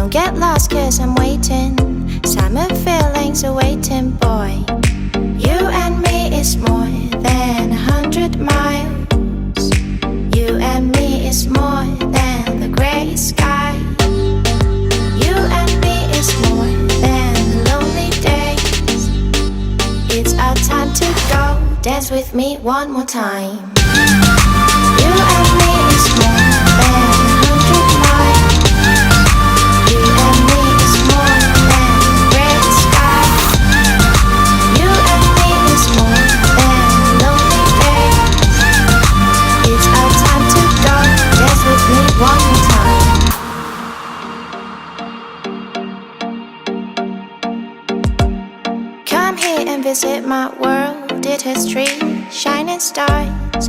Don't get lost cause I'm waiting. Summer feelings are waiting, boy. You and me is more than 100 miles. You and me is more than the gray sky. You and me is more than the lonely days. It's our time to go. Dance with me one more time. You and me is more than 100 miles. You and me is more than gray sky. You and me is more than lonely days. It's our time to go. Dance with me one more time. Come here and visit my world. It has trees, shining stars,